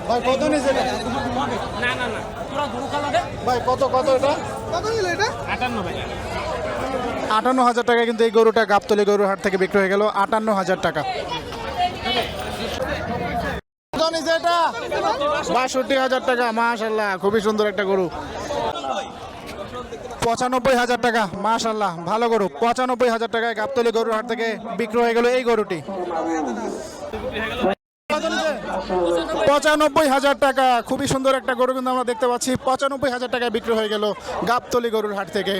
ভাই কত নিছে এটা? না না না পুরো গরু কালো রে ভাই কত কত এটা? কত নিল এটা? 58 ভাই। 58,000 টাকা কিন্তু এই গরুটা গাবতলী গরুর হাট থেকে বিক্রি হয়ে গেল 58,000 টাকা। কত নিছে এটা? 62,000 টাকা। মাশাআল্লাহ খুবই সুন্দর একটা গরু। 95,000 টাকা। মাশাআল্লাহ ভালো গরু। 95,000 টাকায় গাবতলী গরুর হাট থেকে বিক্রি হয়ে গেল এই গরুটি। 95,000 টাকা। খুবই সুন্দর একটা গরু কিন্তু আমরা দেখতে পাচ্ছি। 95,000 টাকায় বিক্রি হয়ে গেল গাবতলী গরুর হাট থেকে।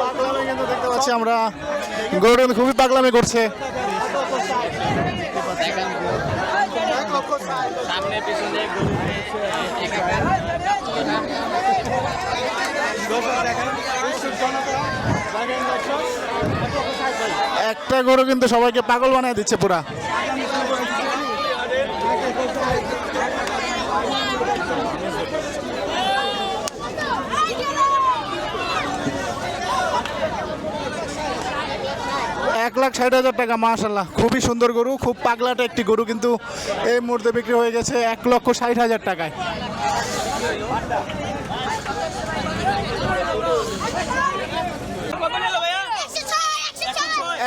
পাগলামি কিন্তু দেখতে পাচ্ছি আমরা, গরু কিন্তু খুবই পাগলামি করছে। সামনে পিছনে একটা গরু কিন্তু সবাইকে পাগল বানিয়ে দিচ্ছে পুরা। এক লাখ 60,000 টাকা। মাশাআল্লাহ খুবই সুন্দর গরু, খুব পাগলাটা একটি গরু কিন্তু এই মুহূর্তে বিক্রি হয়ে গেছে 1,60,000 টাকায়।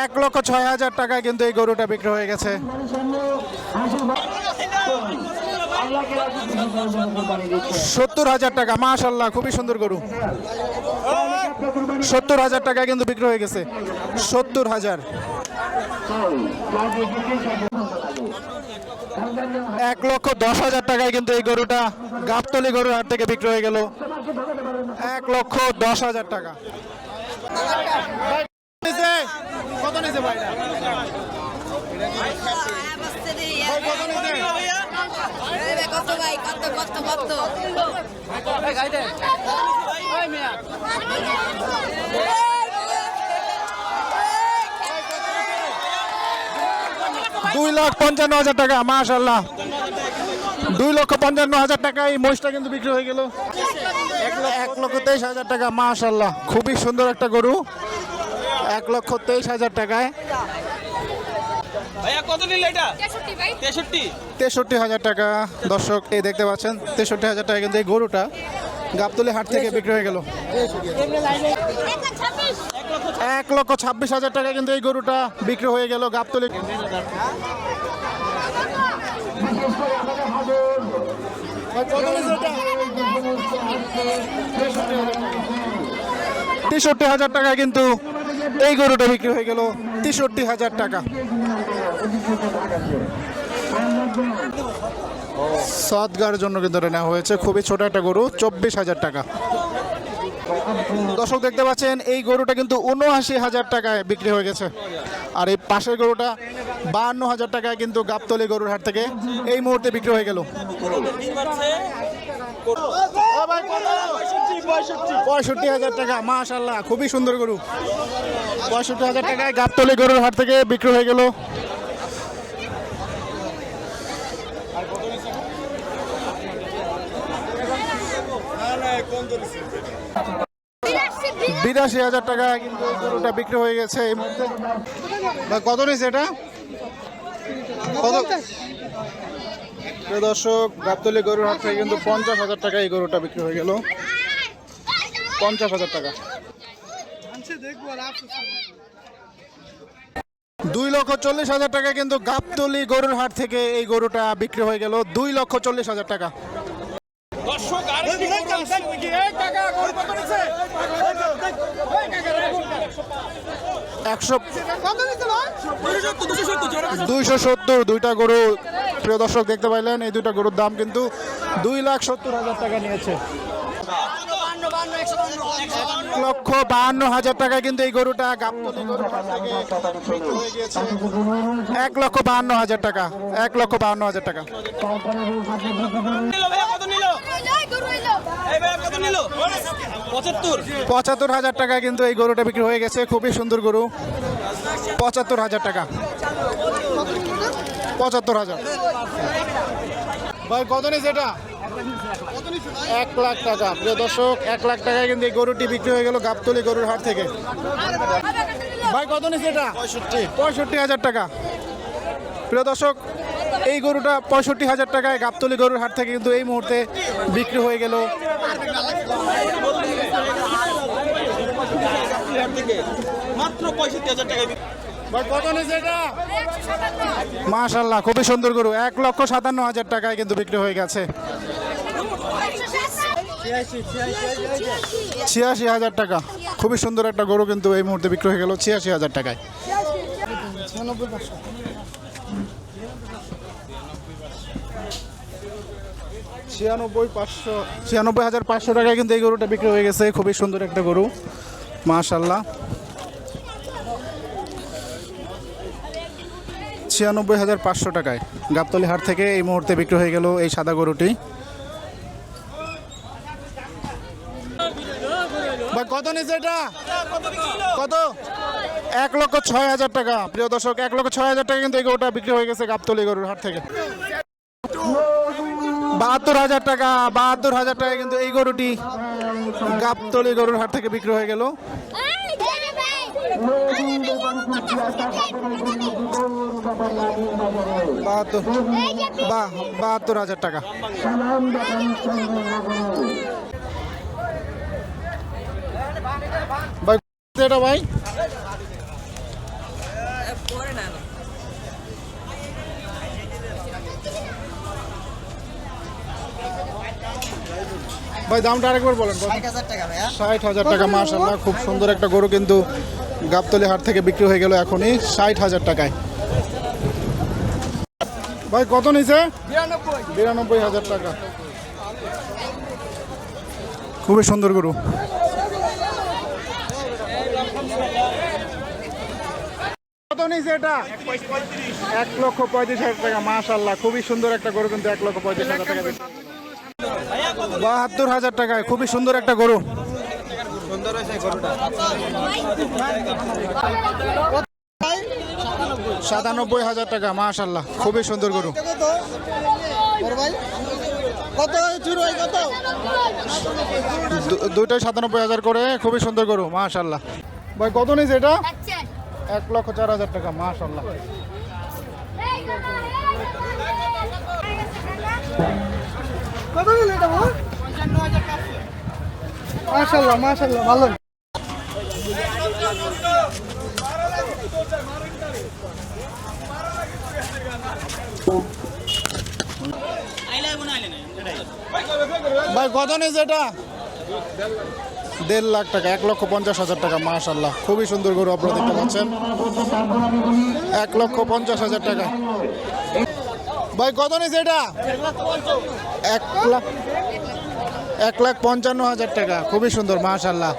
1,06,000 টাকায় কিন্তু এই গরুটা বিক্রি হয়ে গেছে। 70,000 টাকা। মাশাআল্লাহ খুবই সুন্দর গরু। 70,000 টাকা কিন্তু বিক্রি হয়ে গেছে। 70,000। 1,10,000 টাকায় কিন্তু এই গরুটা গাবতলী গরুর হাট থেকে বিক্রি হয়ে গেল 1,10,000 টাকা। কত নিছে ভাই? কত ভাই কত কত কত 2,55,000 টাকা। মাশাআল্লাহ 2,55,000 টাকা এই মহিষটা কিন্তু বিক্রি হয়ে গেল 1,23,000 টাকা। মাশাআল্লাহ খুবই সুন্দর একটা গরু। 1,23,000 টাকায়। ভাইয়া কত নিল এটা? 63 ভাই। 63। 63,000 টাকা। দর্শক এই দেখতে পাচ্ছেন 63,000 টাকা কিন্তু এই গরুটা গাবতলী হাট থেকে বিক্রি হয়ে গেল 1,26,000 টাকা কিন্তু এই গরুটা বিক্রি হয়ে গেল গাবতলী। 63,000 টাকা কিন্তু এই গরুটা বিক্রি হয়ে গেল 63,000 টাকা। সদগার জন্য কিন্তু এটা নেওয়া হয়েছে, খুবই ছোট একটা গরু। 24,000 টাকা। দর্শক দেখতে পাচ্ছেন এই গরুটা কিন্তু 79,000 টাকায় বিক্রি হয়ে গেছে। আর এই পাশের গরুটা 52,000 টাকায় কিন্তু গাবতলী গরুর হাট থেকে এই মুহূর্তে বিক্রি হয়ে গেল 65,000 টাকা। মাশাআল্লাহ খুবই সুন্দর গরু। 65,000 টাকায় গাবতলী গরুর হাট থেকে বিক্রি হয়ে গেল। বিরাশি হাজার টাকা কিন্তু এই গরুটা বিক্রি হয়ে গেছে এই মুহূর্তে। কত নিয়েছে এটা? কত? দর্শক গাবতলী গরুর হাট থেকে কিন্তু 50,000 টাকা এই গরুটা বিক্রি হয়ে গেল 50,000 টাকা। 2,40,000 টাকা কিন্তু গাবতলী গরুর হাট থেকে এই গরুটা বিক্রি হয়ে গেল 2,40,000 টাকা। দর্শক আর কি এই টাকা গরু কত নিছে? 270 দুইটা গরু। প্রিয় দর্শক দেখতে পাইলেন এই দুইটা গরুর দাম কিন্তু 2,70,000 টাকা নিয়েছে। 1,52,000 টাকায় কিন্তু এই গরুটা গাবতলী গরুর হাট থেকে বিক্রি হয়ে গিয়েছে 1,52,000 টাকা। 1,52,000 টাকা। নিল ভাইয়া কত নিল? এই ভাইয়া কত নিল? 75। 75,000 টাকায় কিন্তু এই গরুটা বিক্রি হয়ে গেছে। খুবই সুন্দর গরু। 75,000 টাকা। 75,000। ভাই কত নিয়েছে এটা? 1 লাখ টাকা। প্রিয় দর্শক 1 লাখ টাকায় কিন্তু এই গরুটি বিক্রি হয়ে গেল গাবতলী গরুর হাট থেকে। ভাই কত নিয়েছে এটা? 65,000 টাকা। প্রিয় দর্শক, এই গরুটা 65,000 টাকায় গাবতলী গরুর হাট থেকে কিন্তু এই মুহূর্তে বিক্রি হয়ে গেল। মাত্র 65,000 টাকা মাশাআল্লাহ, খুবই সুন্দর গরু, 1,57,000 টাকায় কিন্তু বিক্রি হয়ে গেছে। 86,000 টাকা, খুবই সুন্দর একটা গরু কিন্তু এই মুহূর্তে বিক্রি হয়ে গেল 86,000 টাকায়। 96,500 টাকায় কিন্তু এই গরুটা বিক্রি হয়ে গেছে। খুবই সুন্দর একটা গরু, মাশাআল্লাহ। 96,500 টাকায় গাবতলী হাট থেকে এই মুহূর্তে বিক্রি হয়ে গেল এই সাদা গরুটি। ভাই কত নিচ্ছে এটা? কত? 1,06,000 টাকা। প্রিয় দর্শক, 1,06,000 টাকা কিন্তু এই গরুটা বিক্রি হয়ে গেছে গাবতলী গরুর হাট থেকে। 72,000 টাকা, 72,000 টাকা কিন্তু এই গরুটি গাবতলী গরুর হাট থেকে বিক্রি হয়ে গেল। 72,000 টাকা। ভাই এটা ভাই ভাই দামটা আরেকবার বলেন। 60,000 টাকা ভাইয়া। 60,000 টাকা, মাশাআল্লাহ, খুব সুন্দর একটা গরু কিন্তু গাবতলী হাট থেকে বিক্রি হয়ে গেল এখনই 60,000 টাকায়। ভাই কত নিছে? 92,000 টাকা। খুবই সুন্দর গরু। কত নিছে এটা? 1,35,000 টাকা, মাশাআল্লাহ, খুবই সুন্দর একটা গরু কিন্তু 1,35,000 টাকা। 72,000 টাকায় খুবই সুন্দর একটা গরু। 97,000 টাকা, মাশাআল্লাহ, খুবই সুন্দর গরু। দুইটাই 97,000 করে, খুবই সুন্দর গরু, মাশাআল্লাহ। ভাই কত নিছে এটা? 1,04,000 টাকা, মাশাআল্লাহ। মাশাআল্লাহ মাশাআল্লাহ ভালো। ভাই কত নিছে এটা? 1.5 লাখ টাকা, 1,50,000 টাকা, মাশাআল্লাহ, খুবই সুন্দর গরু আপনারা দেখতে পাচ্ছেন। 1,50,000 টাকা। ভাই কত নিছে এটা? 1,55,000 টাকা, খুবই সুন্দর, মাশাআল্লাহ।